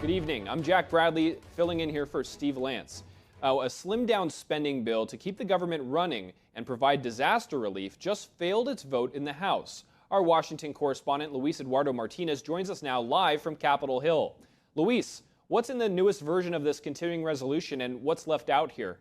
Good evening. I'm Jack Bradley, filling in here for Steve Lance. A slimmed-down spending bill to keep the government running and provide disaster relief just failed its vote in the House. Our Washington correspondent Luis Eduardo Martinez joins us now live from Capitol Hill. Luis, what's in the newest version of this continuing resolution and what's left out here?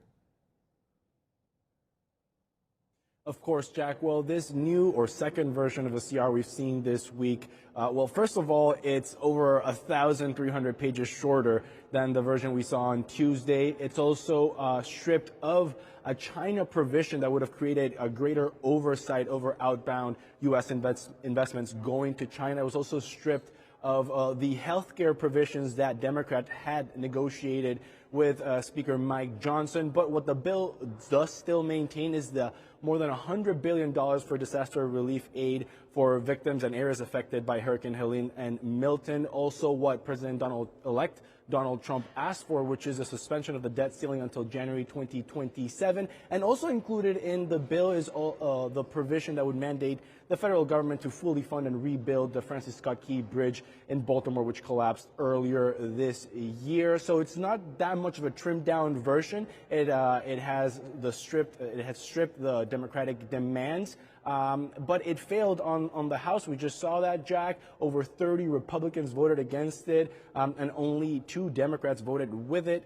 Of course, Jack. Well, this new or second version of the CR we've seen this week, well, first of all, it's over 1,300 pages shorter than the version we saw on Tuesday. It's also stripped of a China provision that would have created a greater oversight over outbound U.S. investments going to China. It was also stripped of the healthcare provisions that Democrats had negotiated with Speaker Mike Johnson. But what the bill does still maintain is the more than $100 billion for disaster relief aid for victims and areas affected by Hurricane Helene and Milton. Also what President-elect Donald Trump asked for, which is a suspension of the debt ceiling until January 2027. And also included in the bill is the provision that would mandate the federal government to fully fund and rebuild the Francis Scott Key Bridge in Baltimore, which collapsed earlier this year. So it's not that much of a trimmed down version. It has stripped the Democratic demands. But it failed on the House. We just saw that, Jack. Over 30 Republicans voted against it, and only 2 Democrats voted with it.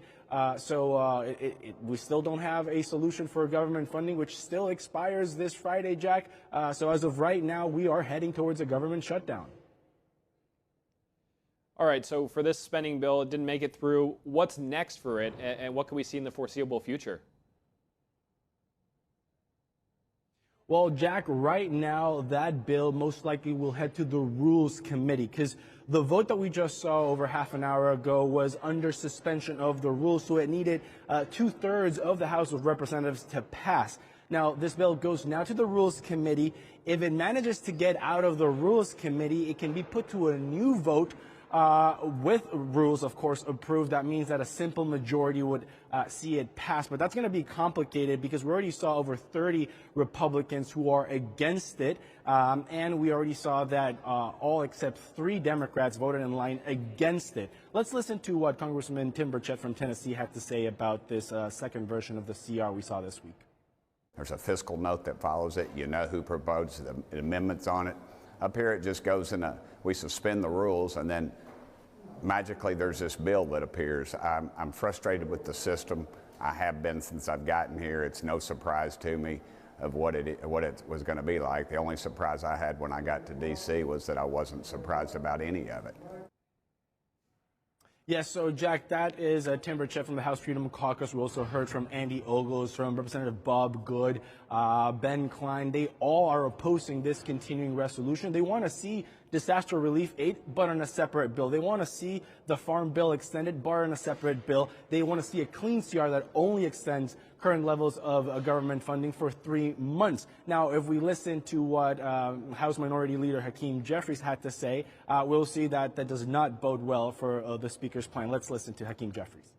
We still don't have a solution for government funding, which still expires this Friday, Jack. So as of right now, we are heading towards a government shutdown. All right, so for this spending bill, it didn't make it through. What's next for it, and what can we see in the foreseeable future? Well, Jack, right now, that bill most likely will head to the Rules Committee because the vote that we just saw over half an hour ago was under suspension of the rules, so it needed 2/3 of the House of Representatives to pass. Now, this bill goes now to the Rules Committee. If it manages to get out of the Rules Committee, it can be put to a new vote with rules, of course, approved. That means that a simple majority would see it pass. But that's going to be complicated because we already saw over 30 Republicans who are against it. And we already saw that all except 3 Democrats voted in line against it. Let's listen to what Congressman Tim Burchett from Tennessee had to say about this second version of the CR we saw this week. There's a fiscal note that follows it. You know who proposed the amendments on it. Up here, it just goes in we suspend the rules, and then magically there's this bill that appears. I'm frustrated with the system. I have been since I've gotten here. It's no surprise to me of what it was going to be like. The only surprise I had when I got to D.C. was that I wasn't surprised about any of it. Yes, so Jack, that is Tim Burchett from the House Freedom Caucus. We also heard from Andy Ogles, from Representative Bob Good, Ben Klein. They all are opposing this continuing resolution. They want to see disaster relief aid, but on a separate bill. They want to see the Farm Bill extended, but on a separate bill. They want to see a clean CR that only extends current levels of government funding for 3 months. Now, if we listen to what House Minority Leader Hakeem Jeffries had to say, we'll see that that does not bode well for the Speaker's plan. Let's listen to Hakeem Jeffries.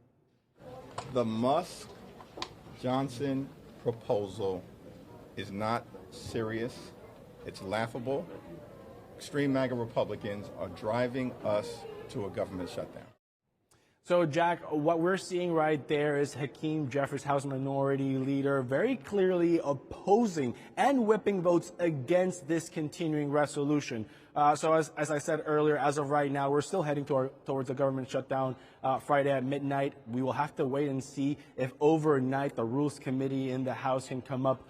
The Musk-Johnson proposal is not serious. It's laughable. Extreme MAGA Republicans are driving us to a government shutdown. So, Jack, what we're seeing right there is Hakeem Jeffries, House Minority Leader, very clearly opposing and whipping votes against this continuing resolution. So as I said earlier, as of right now, we're still heading towards a government shutdown Friday at midnight. We will have to wait and see if overnight the Rules Committee in the House can come up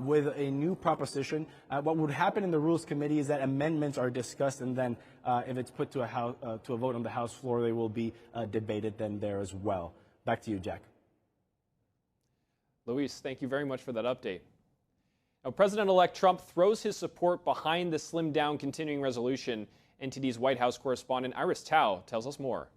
with a new proposition. What would happen in the Rules Committee is that amendments are discussed, and then if it's put to a vote on the House floor, they will be debated then there as well. Back to you, Jack. Luis, thank you very much for that update. Now, President-elect Trump throws his support behind the slimmed-down continuing resolution. NTD's White House correspondent Iris Tao tells us more.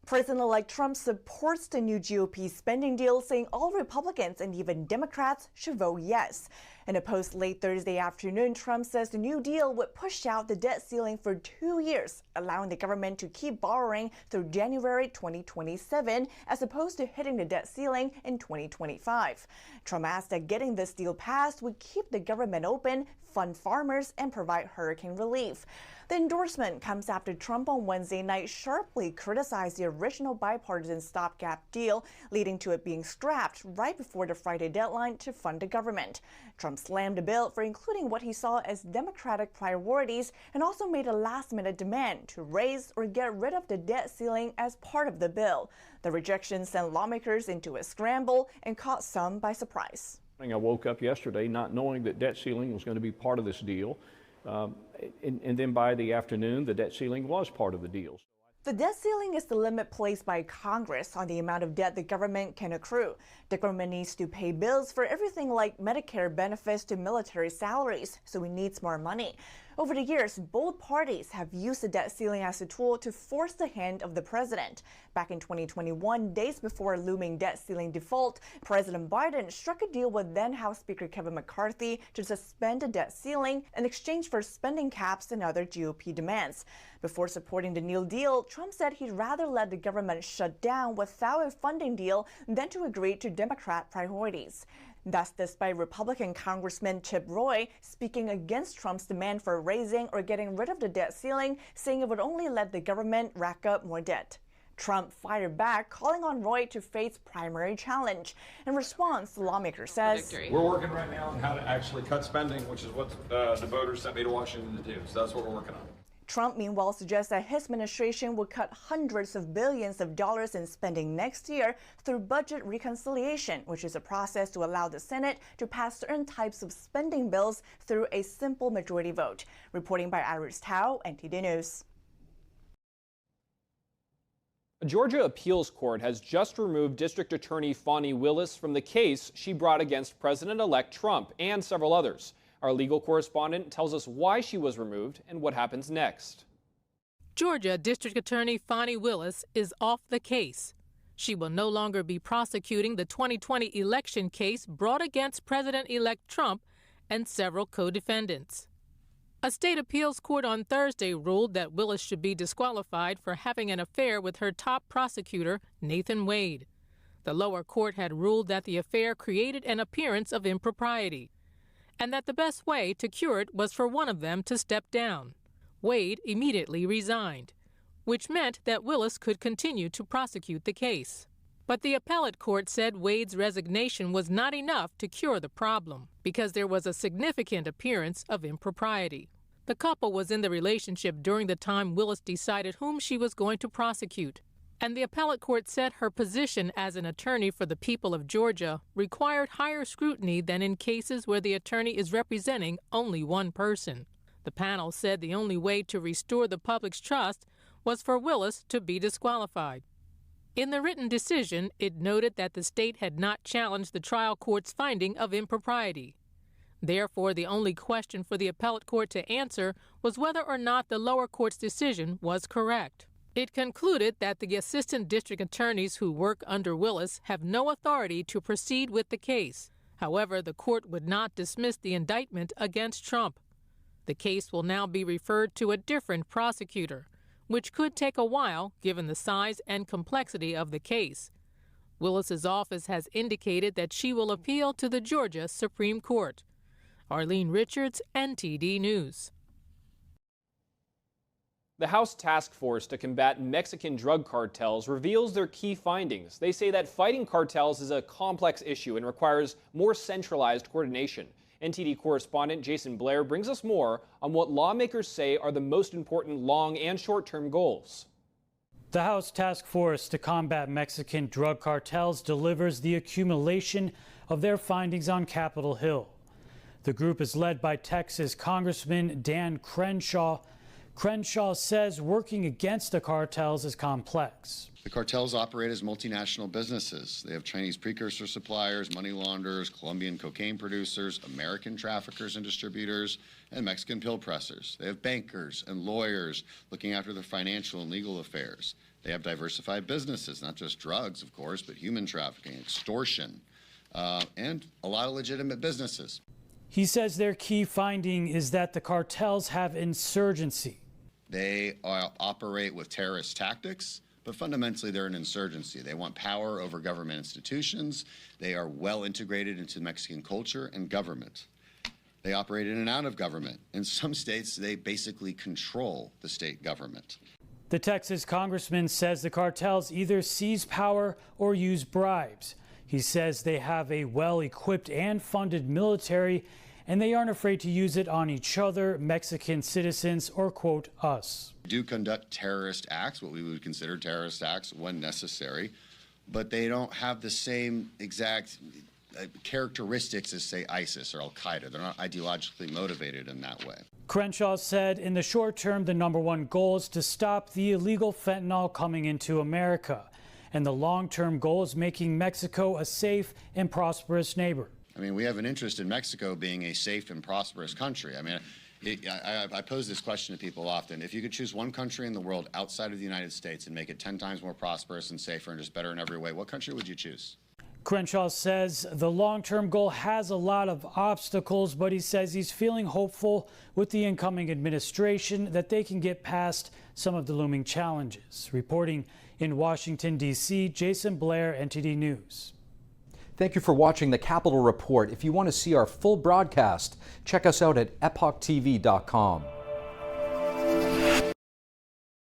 President-elect Trump supports the new GOP spending deal, saying all Republicans and even Democrats should vote yes. In a post late Thursday afternoon, Trump says the New Deal would push out the debt ceiling for 2 years, allowing the government to keep borrowing through January 2027, as opposed to hitting the debt ceiling in 2025. Trump asked that getting this deal passed would keep the government open, fund farmers, and provide hurricane relief. The endorsement comes after Trump on Wednesday night sharply criticized the original bipartisan stopgap deal, leading to it being scrapped right before the Friday deadline to fund the government. Trump slammed the bill for including what he saw as Democratic priorities and also made a last-minute demand to raise or get rid of the debt ceiling as part of the bill. The rejection sent lawmakers into a scramble and caught some by surprise. I woke up yesterday not knowing that debt ceiling was going to be part of this deal. And then by the afternoon, the debt ceiling was part of the deal. The debt ceiling is the limit placed by Congress on the amount of debt the government can accrue. The government needs to pay bills for everything like Medicare benefits to military salaries, so it needs more money. Over the years, both parties have used the debt ceiling as a tool to force the hand of the president. Back in 2021, days before a looming debt ceiling default, President Biden struck a deal with then House Speaker Kevin McCarthy to suspend the debt ceiling in exchange for spending caps and other GOP demands. Before supporting the New Deal, Trump said he'd rather let the government shut down without a funding deal than to agree to Democrat priorities. That's despite Republican Congressman Chip Roy speaking against Trump's demand for raising or getting rid of the debt ceiling, saying it would only let the government rack up more debt. Trump fired back, calling on Roy to face primary challenge. In response, the lawmaker says, "We're working right now on how to actually cut spending, which is what the voters sent me to Washington to do. So that's what we're working on." Trump, meanwhile, suggests that his administration would cut hundreds of billions of dollars in spending next year through budget reconciliation, which is a process to allow the Senate to pass certain types of spending bills through a simple majority vote. Reporting by Iris Tao, NTD News. A Georgia appeals court has just removed District Attorney Fani Willis from the case she brought against President-elect Trump and several others. Our legal correspondent tells us why she was removed and what happens next. Georgia District Attorney Fani Willis is off the case. She will no longer be prosecuting the 2020 election case brought against President-elect Trump and several co-defendants. A state appeals court on Thursday ruled that Willis should be disqualified for having an affair with her top prosecutor, Nathan Wade. The lower court had ruled that the affair created an appearance of impropriety, and that the best way to cure it was for one of them to step down. Wade immediately resigned, which meant that Willis could continue to prosecute the case. But the appellate court said Wade's resignation was not enough to cure the problem because there was a significant appearance of impropriety. The couple was in the relationship during the time Willis decided whom she was going to prosecute, and the appellate court said her position as an attorney for the people of Georgia required higher scrutiny than in cases where the attorney is representing only one person. The panel said the only way to restore the public's trust was for Willis to be disqualified. In the written decision, it noted that the state had not challenged the trial court's finding of impropriety. Therefore, the only question for the appellate court to answer was whether or not the lower court's decision was correct. It concluded that the assistant district attorneys who work under Willis have no authority to proceed with the case. However, the court would not dismiss the indictment against Trump. The case will now be referred to a different prosecutor, which could take a while given the size and complexity of the case. Willis's office has indicated that she will appeal to the Georgia Supreme Court. Arlene Richards, NTD News. The House Task Force to Combat Mexican Drug Cartels reveals their key findings. They say that fighting cartels is a complex issue and requires more centralized coordination. NTD correspondent Jason Blair brings us more on what lawmakers say are the most important long and short-term goals. The House Task Force to Combat Mexican Drug Cartels delivers the accumulation of their findings on Capitol Hill. The group is led by Texas Congressman Dan Crenshaw. Crenshaw says working against the cartels is complex. The cartels operate as multinational businesses. They have Chinese precursor suppliers, money launderers, Colombian cocaine producers, American traffickers and distributors, and Mexican pill pressers. They have bankers and lawyers looking after their financial and legal affairs. They have diversified businesses, not just drugs, of course, but human trafficking, extortion, and a lot of legitimate businesses. He says their key finding is that the cartels have insurgency. They operate with terrorist tactics, but fundamentally they're an insurgency. They want power over government institutions. They are well integrated into Mexican culture and government. They operate in and out of government. In some states, they basically control the state government. The Texas congressman says the cartels either seize power or use bribes. He says they have a well-equipped and funded military, and they aren't afraid to use it on each other, Mexican citizens, or, quote, us. They do conduct terrorist acts, what we would consider terrorist acts when necessary, but they don't have the same exact characteristics as, say, ISIS or Al-Qaeda. They're not ideologically motivated in that way. Crenshaw said in the short term, the #1 goal is to stop the illegal fentanyl coming into America. And the long-term goal is making Mexico a safe and prosperous neighbor. I mean, we have an interest in Mexico being a safe and prosperous country. I mean, I pose this question to people often. If you could choose one country in the world outside of the United States and make it 10 times more prosperous and safer and just better in every way, what country would you choose? Crenshaw says the long-term goal has a lot of obstacles, but he says he's feeling hopeful with the incoming administration that they can get past some of the looming challenges. Reporting in Washington, D.C., Jason Blair, NTD News. Thank you for watching the Capitol Report. If you want to see our full broadcast, check us out at epochtv.com.